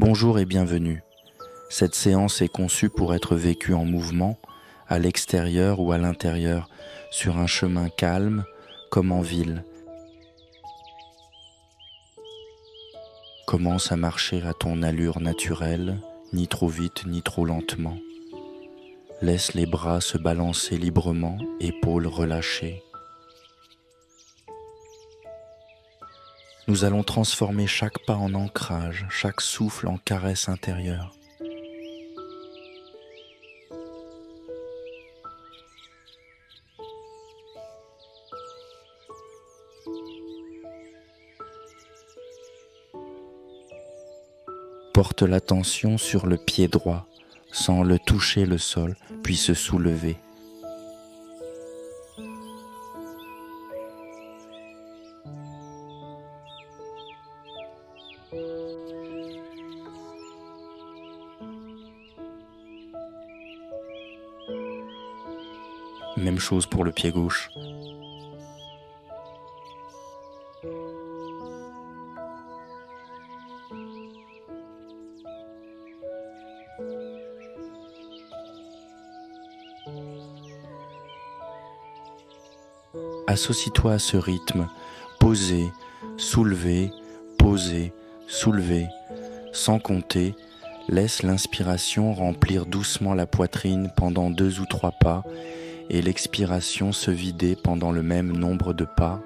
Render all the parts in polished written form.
Bonjour et bienvenue. Cette séance est conçue pour être vécue en mouvement, à l'extérieur ou à l'intérieur, sur un chemin calme, comme en ville. Commence à marcher à ton allure naturelle, ni trop vite ni trop lentement. Laisse les bras se balancer librement, épaules relâchées. Nous allons transformer chaque pas en ancrage, chaque souffle en caresse intérieure. Porte l'attention sur le pied droit, sans le toucher le sol, puis se soulever. Même chose pour le pied gauche. Associe-toi à ce rythme, poser, soulever, poser, soulever, sans compter. Laisse l'inspiration remplir doucement la poitrine pendant 2 ou 3 pas et l'expiration se vider pendant le même nombre de pas.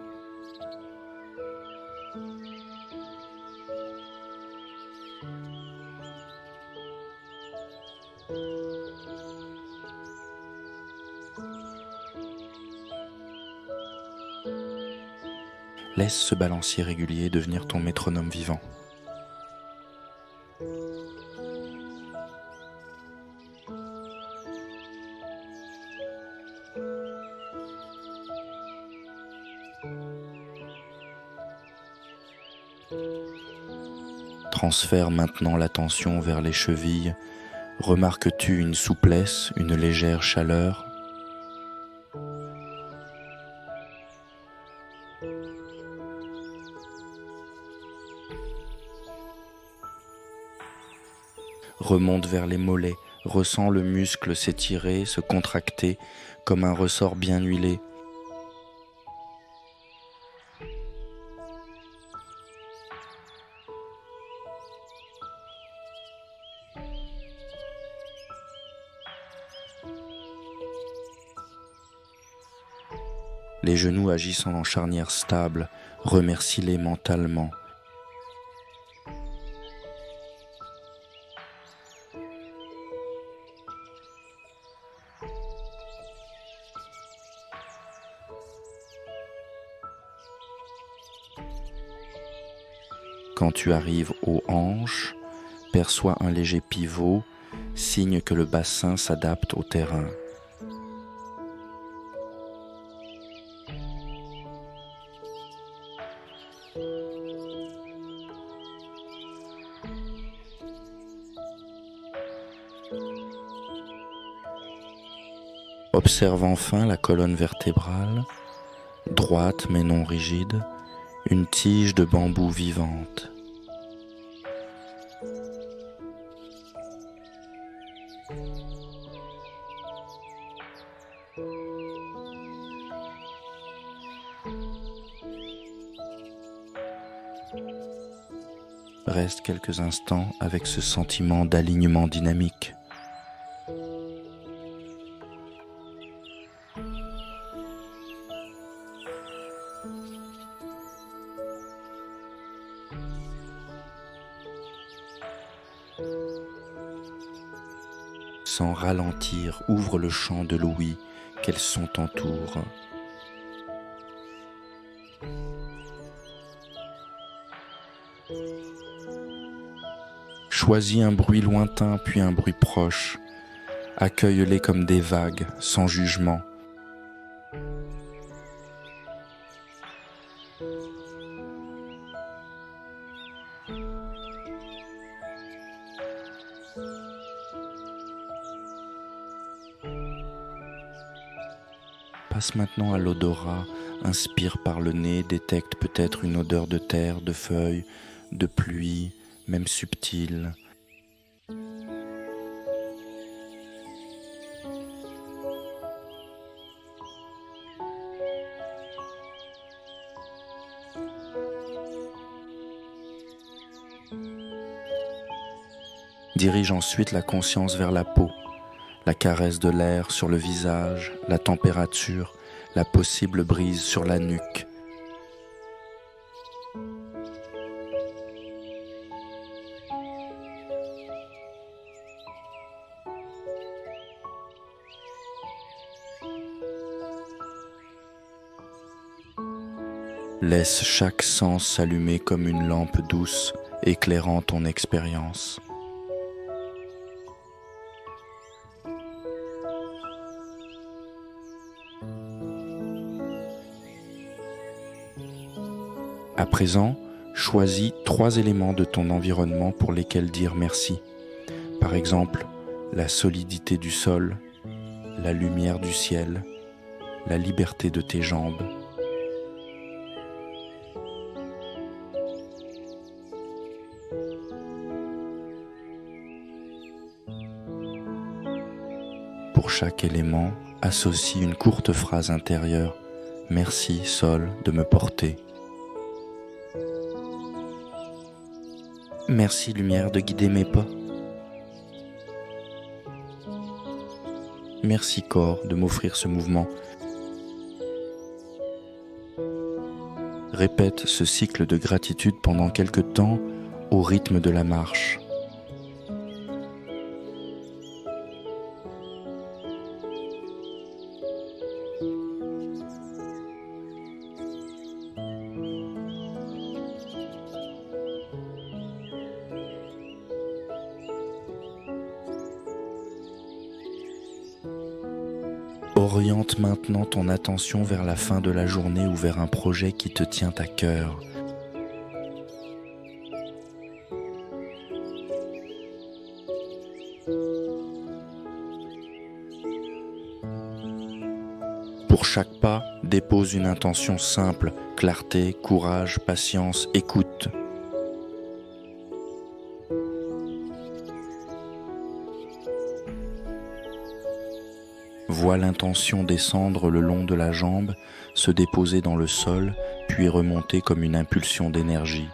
Laisse ce balancier régulier devenir ton métronome vivant. Transfère maintenant l'attention vers les chevilles. Remarques-tu une souplesse, une légère chaleur ? Remonte vers les mollets, ressens le muscle s'étirer, se contracter comme un ressort bien huilé. Les genoux agissent en charnière stable, remercie-les mentalement. Quand tu arrives aux hanches, perçois un léger pivot, signe que le bassin s'adapte au terrain. Observe enfin la colonne vertébrale, droite mais non rigide, une tige de bambou vivante. Reste quelques instants avec ce sentiment d'alignement dynamique. Sans ralentir, ouvre le champ de l'ouïe, quels sons t'entourent. Choisis un bruit lointain puis un bruit proche. Accueille-les comme des vagues, sans jugement. Passe maintenant à l'odorat, inspire par le nez, détecte peut-être une odeur de terre, de feuilles, de pluie, même subtile. Dirige ensuite la conscience vers la peau, la caresse de l'air sur le visage, la température, la possible brise sur la nuque. Laisse chaque sens s'allumer comme une lampe douce, éclairant ton expérience. À présent, choisis 3 éléments de ton environnement pour lesquels dire merci. Par exemple, la solidité du sol, la lumière du ciel, la liberté de tes jambes. Pour chaque élément, associe une courte phrase intérieure. Merci, sol, de me porter. Merci, lumière, de guider mes pas. Merci, corps, de m'offrir ce mouvement. Répète ce cycle de gratitude pendant quelque temps au rythme de la marche. Oriente maintenant ton attention vers la fin de la journée ou vers un projet qui te tient à cœur. Pour chaque pas, dépose une intention simple, clarté, courage, patience, écoute. Vois l'intention descendre le long de la jambe, se déposer dans le sol, puis remonter comme une impulsion d'énergie.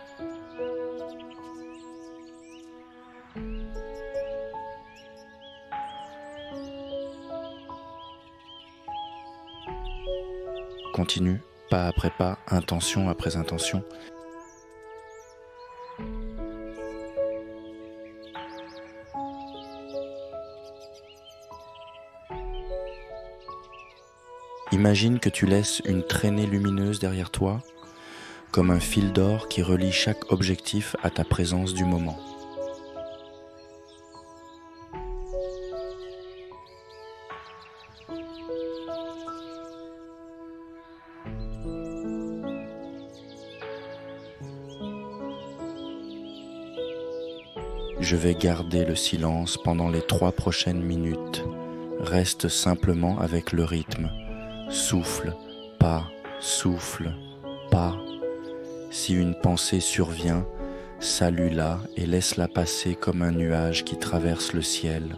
Continue, pas après pas, intention après intention. Imagine que tu laisses une traînée lumineuse derrière toi, comme un fil d'or qui relie chaque objectif à ta présence du moment. Je vais garder le silence pendant les 3 prochaines minutes. Reste simplement avec le rythme. Souffle, pas, souffle, pas. Si une pensée survient, salue-la et laisse-la passer comme un nuage qui traverse le ciel.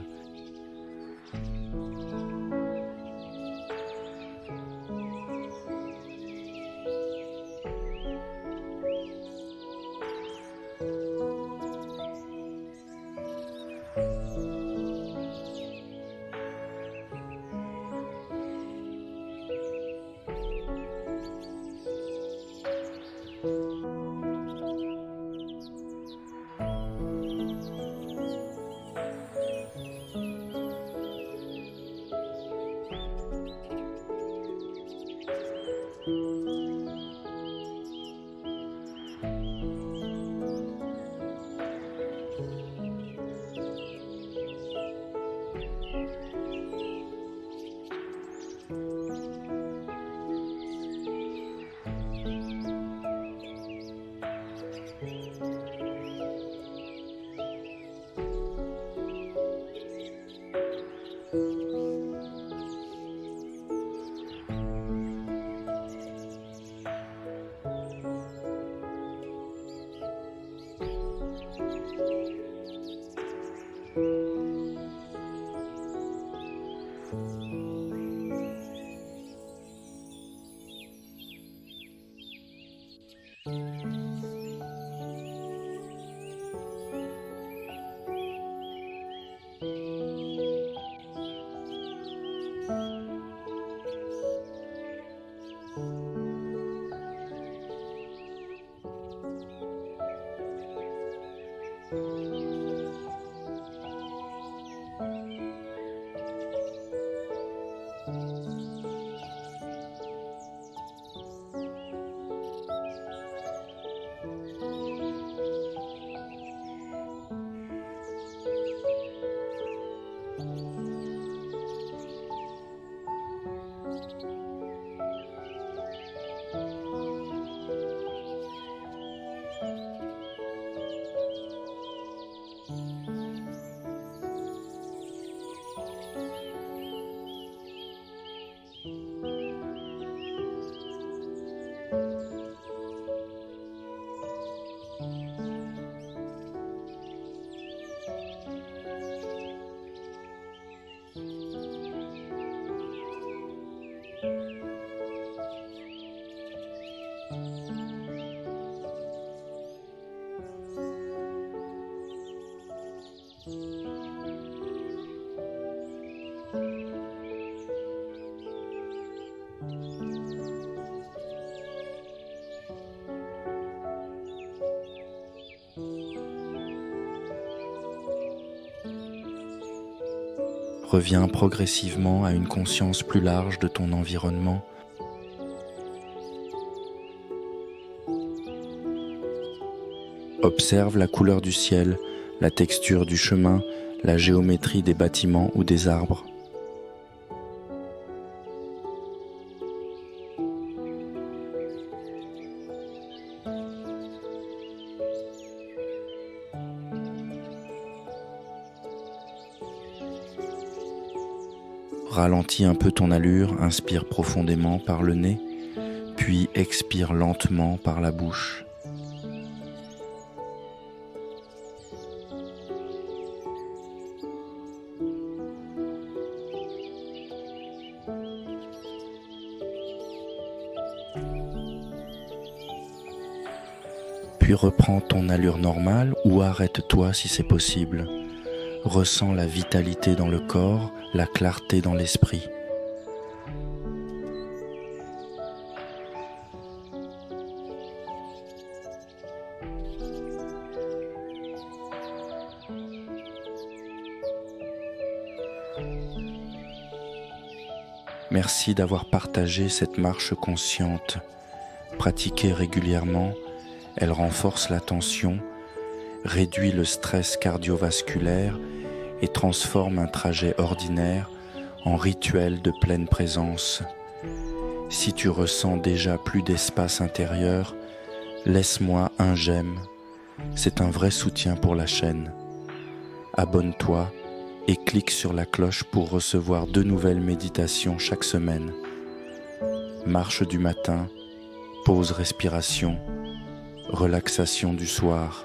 Reviens progressivement à une conscience plus large de ton environnement. Observe la couleur du ciel, la texture du chemin, la géométrie des bâtiments ou des arbres. Ralentis un peu ton allure, inspire profondément par le nez, puis expire lentement par la bouche. Puis reprends ton allure normale ou arrête-toi si c'est possible. Ressens la vitalité dans le corps, la clarté dans l'esprit. Merci d'avoir partagé cette marche consciente. Pratiquée régulièrement, elle renforce l'attention, réduit le stress cardiovasculaire et transforme un trajet ordinaire en rituel de pleine présence. Si tu ressens déjà plus d'espace intérieur, laisse-moi un j'aime. C'est un vrai soutien pour la chaîne. Abonne-toi et clique sur la cloche pour recevoir 2 nouvelles méditations chaque semaine. Marche du matin, pause respiration, relaxation du soir.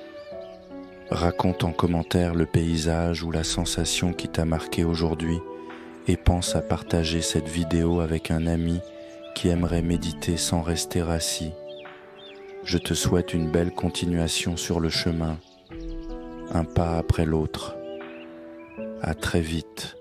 Raconte en commentaire le paysage ou la sensation qui t'a marqué aujourd'hui et pense à partager cette vidéo avec un ami qui aimerait méditer sans rester assis. Je te souhaite une belle continuation sur le chemin, un pas après l'autre. À très vite